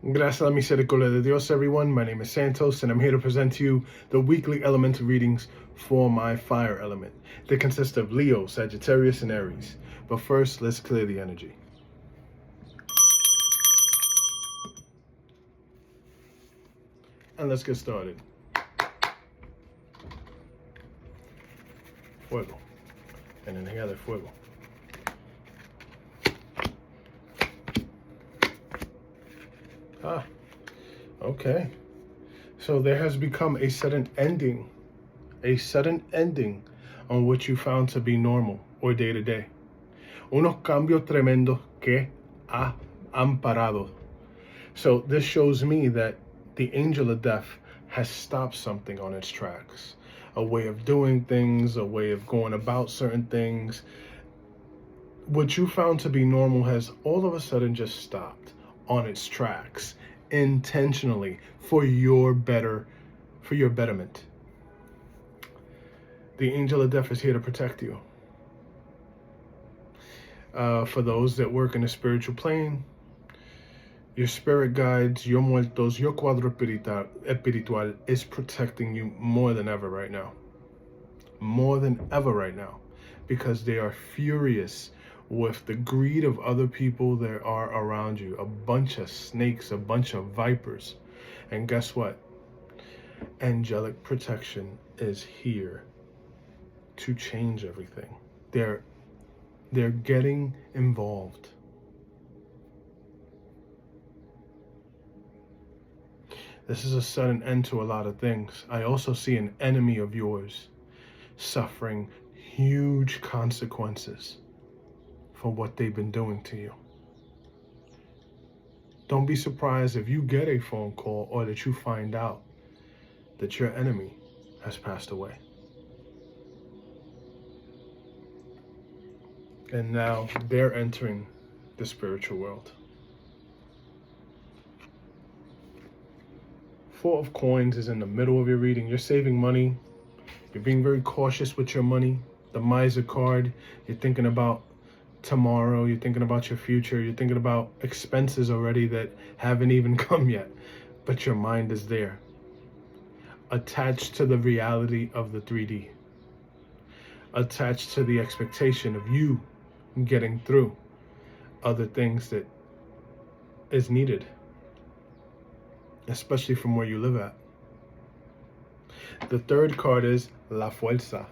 Gracias a la misericordia de Dios, everyone. My name is Santos, and I'm here to present to you the weekly elemental readings for my fire element. They consist of Leo, Sagittarius, and Aries. But first, let's clear the energy. And let's get started. Fuego. And energía de fuego. Okay. So there has become a sudden ending on what you found to be normal or day to day. Unos cambios tremendos que han parado. So this shows me that the angel of death has stopped something on its tracks. A way of doing things, a way of going about certain things. What you found to be normal has all of a sudden just stopped on its tracks intentionally for your betterment. The angel of death is here to protect you. For those that work in the spiritual plane, your spirit guides, your muertos, your cuadro espiritual is protecting you more than ever right now. More than ever right now. Because they are furious with the greed of other people that are around you. A bunch of snakes, a bunch of vipers. And guess what? Angelic protection is here to change everything. They're getting involved. This is a sudden end to a lot of things. I also see an enemy of yours suffering huge consequences for what they've been doing to you. Don't be surprised if you get a phone call or that you find out that your enemy has passed away. And now they're entering the spiritual world. Four of Coins is in the middle of your reading. You're saving money. You're being very cautious with your money. The Miser card, you're thinking about tomorrow. You're thinking about your future. You're thinking about expenses already that haven't even come yet. But your mind is there, attached to the reality of the 3D. Attached to the expectation of you getting through other things that is needed, especially from where you live at. The third card is La Fuerza.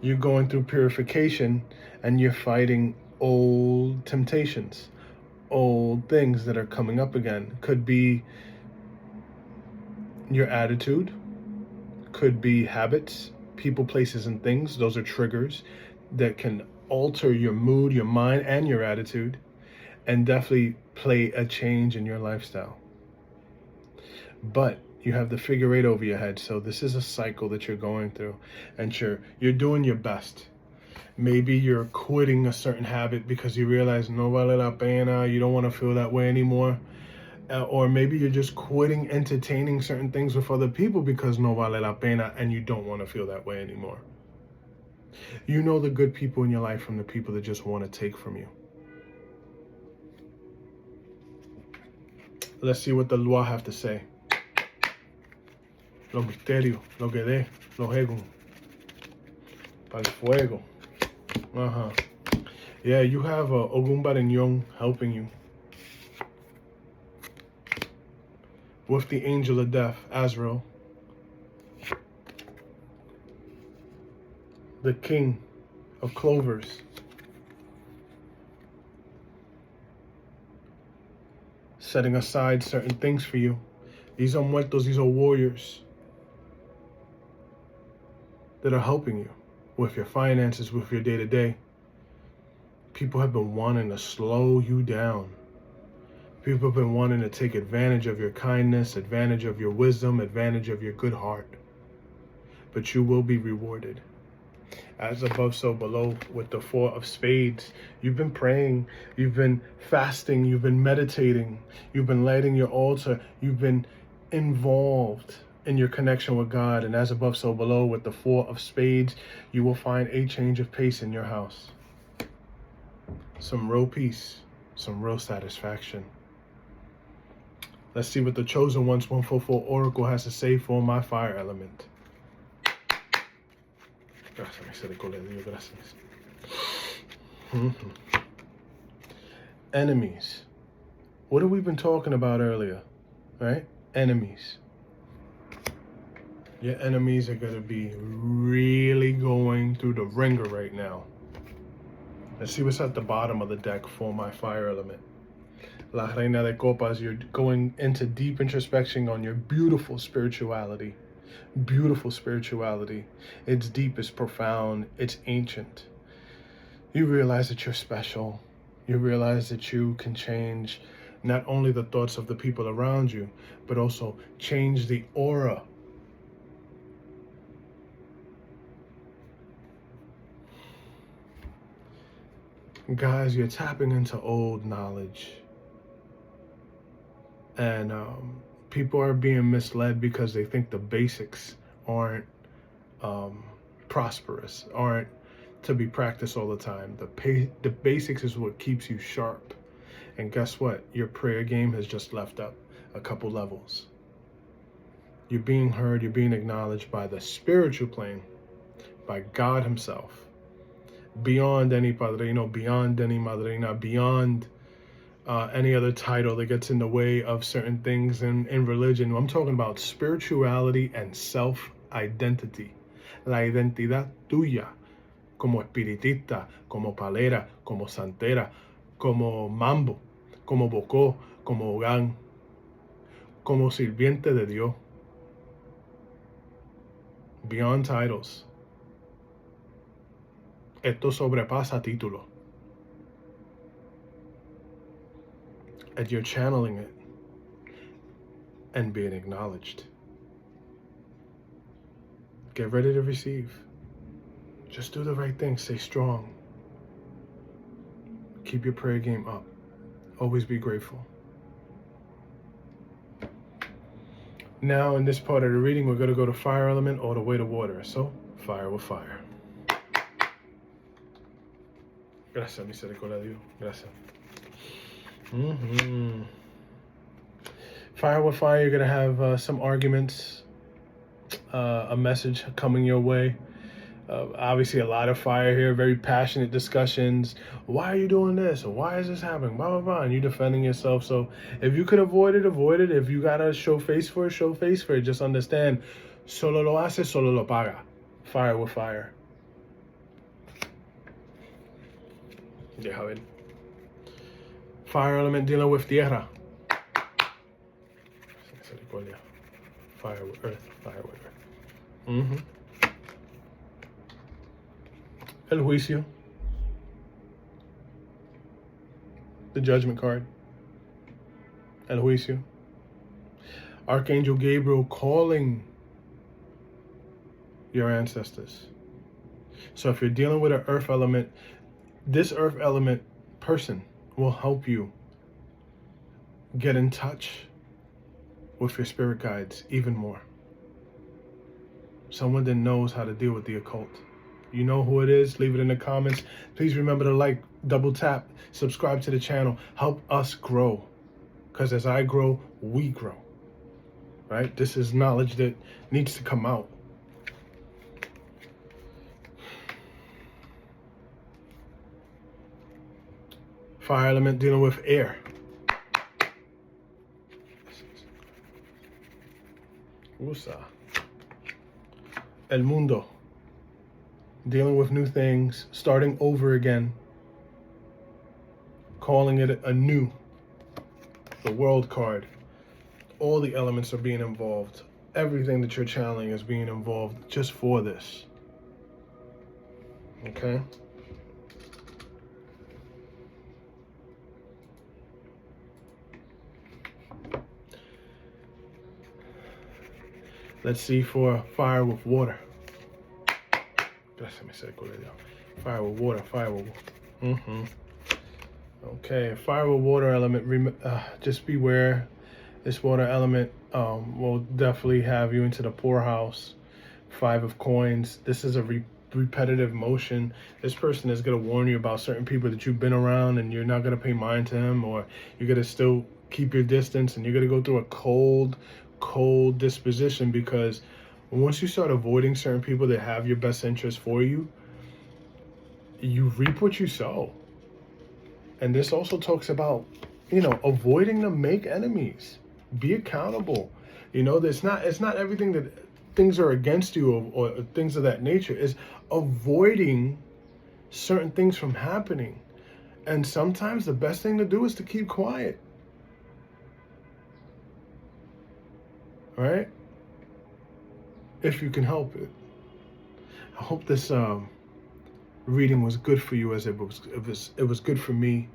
You're going through purification and you're fighting old temptations, old things that are coming up again. Could be your attitude, could be habits, people, places, and things. Those are triggers that can alter your mood, your mind, and your attitude, and definitely play a change in your lifestyle. But you have the figure eight over your head, so this is a cycle that you're going through, and you're doing your best. Maybe you're quitting a certain habit because you realize no vale la pena, you don't want to feel that way anymore. Or maybe you're just quitting entertaining certain things with other people because no vale la pena and you don't want to feel that way anymore. You know the good people in your life from the people that just want to take from you. Let's see what the Lua have to say. Los misterios, lo que dé, los egos. Para el fuego. Yeah, you have Ogun Barignon helping you. With the angel of death, Azrael. The king of clovers. Setting aside certain things for you. These are muertos, these are warriors that are helping you with your finances, with your day-to-day. People have been wanting to slow you down. People have been wanting to take advantage of your kindness, advantage of your wisdom, advantage of your good heart. But you will be rewarded. As above, so below with the Four of Spades. You've been praying, you've been fasting, you've been meditating, you've been lighting your altar, you've been involved in your connection with God. And as above, so below with the Four of Spades, you will find a change of pace in your house. Some real peace, some real satisfaction. Let's see what the Chosen One's 144 Oracle has to say for my fire element. Gracias, misericordia de Dios, gracias. Enemies. What have we been talking about earlier? Right? Enemies. Your enemies are going to be really going through the ringer right now. Let's see what's at the bottom of the deck for my fire element. La Reina de Copas, you're going into deep introspection on your beautiful spirituality. Beautiful spirituality. It's deep, it's profound, it's ancient. You realize that you're special. You realize that you can change not only the thoughts of the people around you, but also change the aura. Guys, you're tapping into old knowledge. And people are being misled because they think the basics aren't prosperous, aren't to be practiced all the time. The basics is what keeps you sharp. And guess what? Your prayer game has just left up a couple levels. You're being heard, you're being acknowledged by the spiritual plane, by God himself. Beyond any padrino, beyond any madrina, beyond any other title that gets in the way of certain things in religion. I'm talking about spirituality and self-identity. La identidad tuya, como espiritista, como palera, como santera, como mambo, como bocó, como hogan, como sirviente de Dios. Beyond titles. Esto sobrepasa título. And you're channeling it and being acknowledged. Get ready to receive. Just do the right thing. Stay strong. Keep your prayer game up. Always be grateful. Now, in this part of the reading, we're going to go to fire element all the way to water. So, fire with fire. Gracias, misericordia de Dios. Gracias. Fire with fire, you're going to have some arguments, a message coming your way. Obviously, a lot of fire here, very passionate discussions. Why are you doing this? Or why is this happening? Blah, blah, blah. And you're defending yourself. So if you could avoid it, avoid it. If you got to show face for it, show face for it. Just understand, solo lo hace, solo lo paga. Fire with fire. Deja ver. Fire element dealing with tierra. Fire with earth. Fire with earth. El juicio. The judgment card. El juicio. Archangel Gabriel calling your ancestors. So if you're dealing with an earth element, this earth element person will help you get in touch with your spirit guides even more. Someone that knows how to deal with the occult. You know who it is, leave it in the comments. Please remember to like, double tap, subscribe to the channel. Help us grow. Because as I grow, we grow. Right? This is knowledge that needs to come out. Fire element dealing with air. Usa. El mundo. Dealing with new things, starting over again. Calling it anew. The world card. All the elements are being involved. Everything that you're channeling is being involved just for this. Okay? Let's see for fire with water. Fire with water, fire with water. Okay, fire with water element, just beware. This water element will definitely have you into the poorhouse. 5 of coins. This is a repetitive motion. This person is going to warn you about certain people that you've been around, and you're not going to pay mind to him, or you're going to still keep your distance, and you're going to go through a cold disposition, because once you start avoiding certain people that have your best interest for you, you reap what you sow. And this also talks about, avoiding to make enemies. Be accountable. It's not everything that things are against you, or things of that nature. Is avoiding certain things from happening. And sometimes the best thing to do is to keep quiet. Right? If you can help it. I hope this reading was good for you, as it was good for me.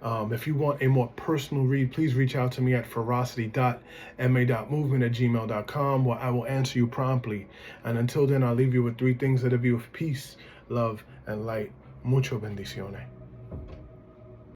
If you want a more personal read, please reach out to me at ferocity.ma.movement @gmail.com, where I will answer you promptly. And until then, I'll leave you with 3 things that'll be of peace, love, and light. Mucho bendiciones.